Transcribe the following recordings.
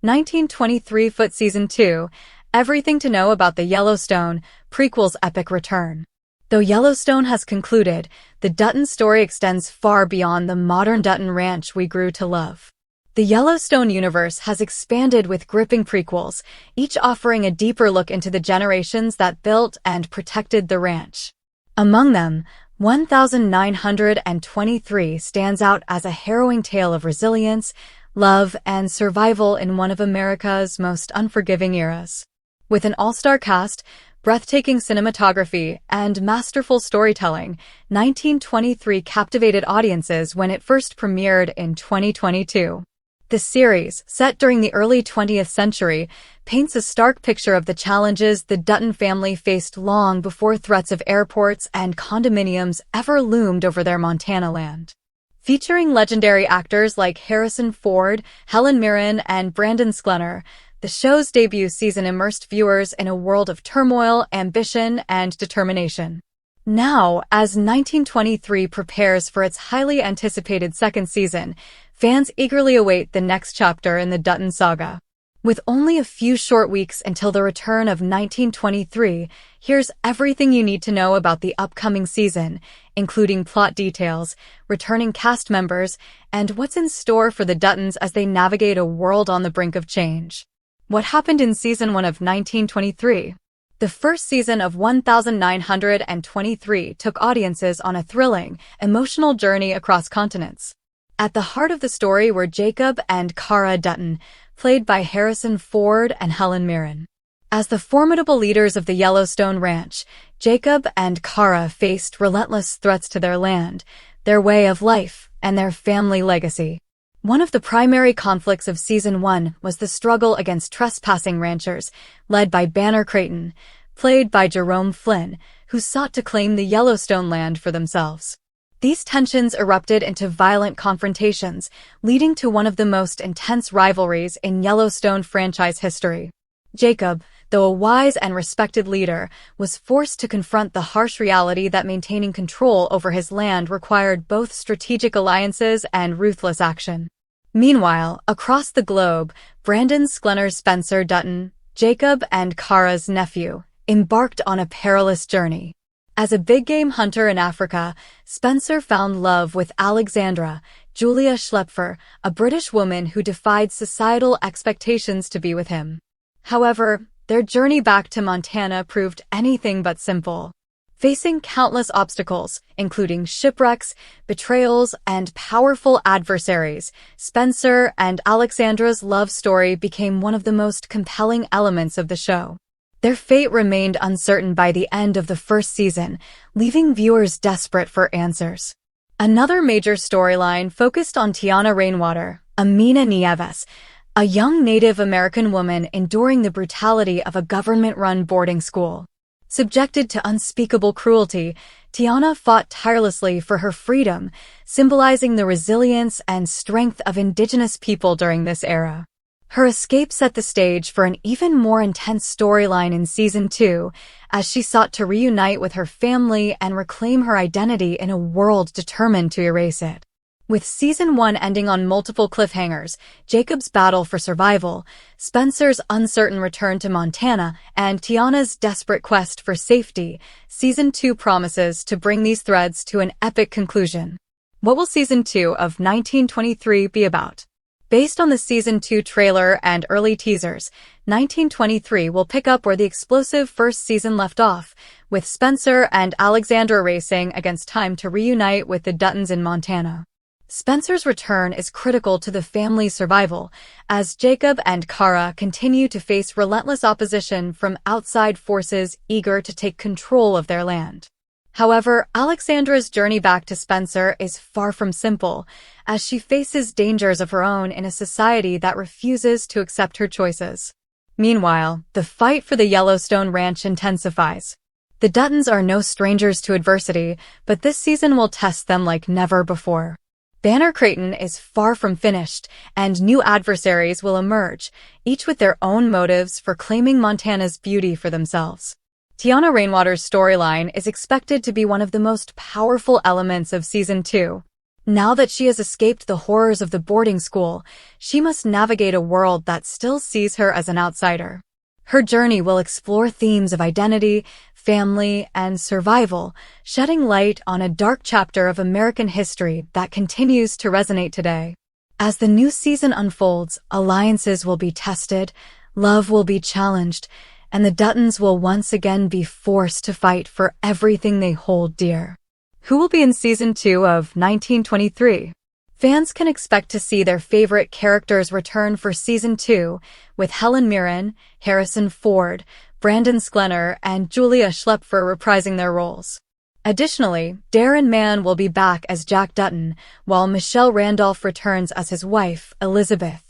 1923 Foot Season 2, everything to know about the Yellowstone Prequel's epic return. Though Yellowstone has concluded, the Dutton story extends far beyond the modern Dutton ranch we grew to love. The Yellowstone universe has expanded with gripping prequels, each offering a deeper look into the generations that built and protected the ranch. Among them, 1923 stands out as a harrowing tale of resilience, love, and survival in one of America's most unforgiving eras. With an all-star cast, breathtaking cinematography, and masterful storytelling, 1923 captivated audiences when it first premiered in 2022. The series, set during the early 20th century, paints a stark picture of the challenges the Dutton family faced long before threats of airports and condominiums ever loomed over their Montana land. Featuring legendary actors like Harrison Ford, Helen Mirren, and Brandon Sklenar, the show's debut season immersed viewers in a world of turmoil, ambition, and determination. Now, as 1923 prepares for its highly anticipated second season, fans eagerly await the next chapter in the Dutton saga. With only a few short weeks until the return of 1923, here's everything you need to know about the upcoming season, including plot details, returning cast members, and what's in store for the Duttons as they navigate a world on the brink of change. What happened in Season 1 of 1923? The first season of 1923 took audiences on a thrilling, emotional journey across continents. At the heart of the story were Jacob and Kara Dutton, played by Harrison Ford and Helen Mirren. As the formidable leaders of the Yellowstone Ranch, Jacob and Kara faced relentless threats to their land, their way of life, and their family legacy. One of the primary conflicts of Season 1 was the struggle against trespassing ranchers, led by Banner Creighton, played by Jerome Flynn, who sought to claim the Yellowstone land for themselves. These tensions erupted into violent confrontations, leading to one of the most intense rivalries in Yellowstone franchise history. Jacob, though a wise and respected leader, was forced to confront the harsh reality that maintaining control over his land required both strategic alliances and ruthless action. Meanwhile, across the globe, Brandon Sklenar's Spencer Dutton, Jacob and Kara's nephew, embarked on a perilous journey. As a big-game hunter in Africa, Spencer found love with Alexandra, Julia Schlepfer, a British woman who defied societal expectations to be with him. However, their journey back to Montana proved anything but simple. Facing countless obstacles, including shipwrecks, betrayals, and powerful adversaries, Spencer and Alexandra's love story became one of the most compelling elements of the show. Their fate remained uncertain by the end of the first season, leaving viewers desperate for answers. Another major storyline focused on Tiana Rainwater, Amina Nieves, a young Native American woman enduring the brutality of a government-run boarding school. Subjected to unspeakable cruelty, Tiana fought tirelessly for her freedom, symbolizing the resilience and strength of Indigenous people during this era. Her escape set the stage for an even more intense storyline in Season 2, as she sought to reunite with her family and reclaim her identity in a world determined to erase it. With Season 1 ending on multiple cliffhangers, Jacob's battle for survival, Spencer's uncertain return to Montana, and Tiana's desperate quest for safety, Season 2 promises to bring these threads to an epic conclusion. What will Season 2 of 1923 be about? Based on the Season 2 trailer and early teasers, 1923 will pick up where the explosive first season left off, with Spencer and Alexandra racing against time to reunite with the Duttons in Montana. Spencer's return is critical to the family's survival, as Jacob and Kara continue to face relentless opposition from outside forces eager to take control of their land. However, Alexandra's journey back to Spencer is far from simple, as she faces dangers of her own in a society that refuses to accept her choices. Meanwhile, the fight for the Yellowstone Ranch intensifies. The Duttons are no strangers to adversity, but this season will test them like never before. Banner Creighton is far from finished, and new adversaries will emerge, each with their own motives for claiming Montana's beauty for themselves. Tiana Rainwater's storyline is expected to be one of the most powerful elements of Season 2. Now that she has escaped the horrors of the boarding school, she must navigate a world that still sees her as an outsider. Her journey will explore themes of identity, family, and survival, shedding light on a dark chapter of American history that continues to resonate today. As the new season unfolds, alliances will be tested, love will be challenged, and the Duttons will once again be forced to fight for everything they hold dear. Who will be in Season 2 of 1923? Fans can expect to see their favorite characters return for Season 2, with Helen Mirren, Harrison Ford, Brandon Sklenar, and Julia Schlepfer reprising their roles. Additionally, Darren Mann will be back as Jack Dutton, while Michelle Randolph returns as his wife, Elizabeth.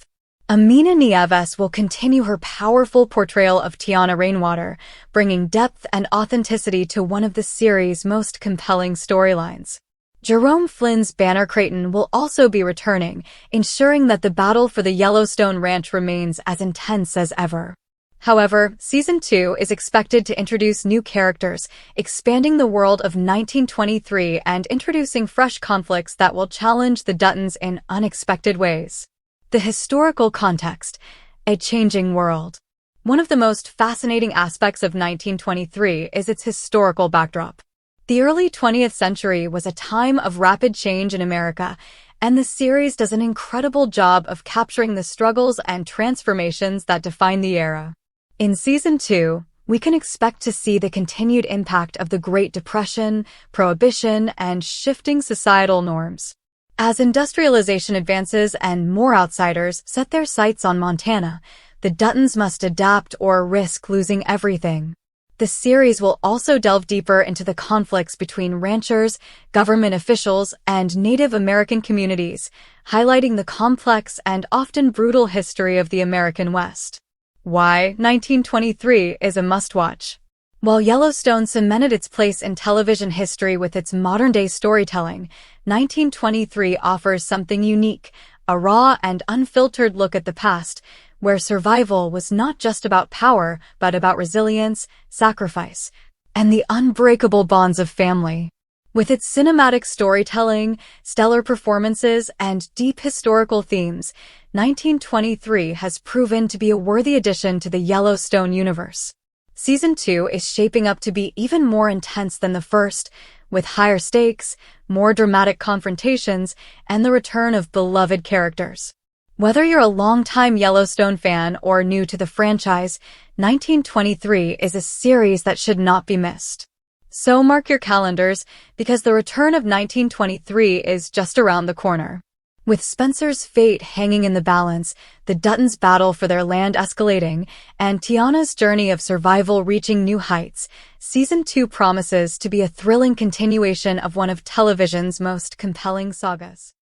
Amina Nieves will continue her powerful portrayal of Tiana Rainwater, bringing depth and authenticity to one of the series' most compelling storylines. Jerome Flynn's Banner Creighton will also be returning, ensuring that the battle for the Yellowstone Ranch remains as intense as ever. However, Season 2 is expected to introduce new characters, expanding the world of 1923 and introducing fresh conflicts that will challenge the Duttons in unexpected ways. The historical context, a changing world. One of the most fascinating aspects of 1923 is its historical backdrop. The early 20th century was a time of rapid change in America, and the series does an incredible job of capturing the struggles and transformations that define the era. In Season 2, we can expect to see the continued impact of the Great Depression, Prohibition, and shifting societal norms. As industrialization advances and more outsiders set their sights on Montana, the Duttons must adapt or risk losing everything. The series will also delve deeper into the conflicts between ranchers, government officials, and Native American communities, highlighting the complex and often brutal history of the American West. Why 1923 is a must-watch. While Yellowstone cemented its place in television history with its modern-day storytelling, 1923 offers something unique, a raw and unfiltered look at the past, where survival was not just about power, but about resilience, sacrifice, and the unbreakable bonds of family. With its cinematic storytelling, stellar performances, and deep historical themes, 1923 has proven to be a worthy addition to the Yellowstone universe. Season 2 is shaping up to be even more intense than the first, with higher stakes, more dramatic confrontations, and the return of beloved characters. Whether you're a longtime Yellowstone fan or new to the franchise, 1923 is a series that should not be missed. So mark your calendars, because the return of 1923 is just around the corner. With Spencer's fate hanging in the balance, the Duttons' battle for their land escalating, and Tiana's journey of survival reaching new heights, Season 2 promises to be a thrilling continuation of one of television's most compelling sagas.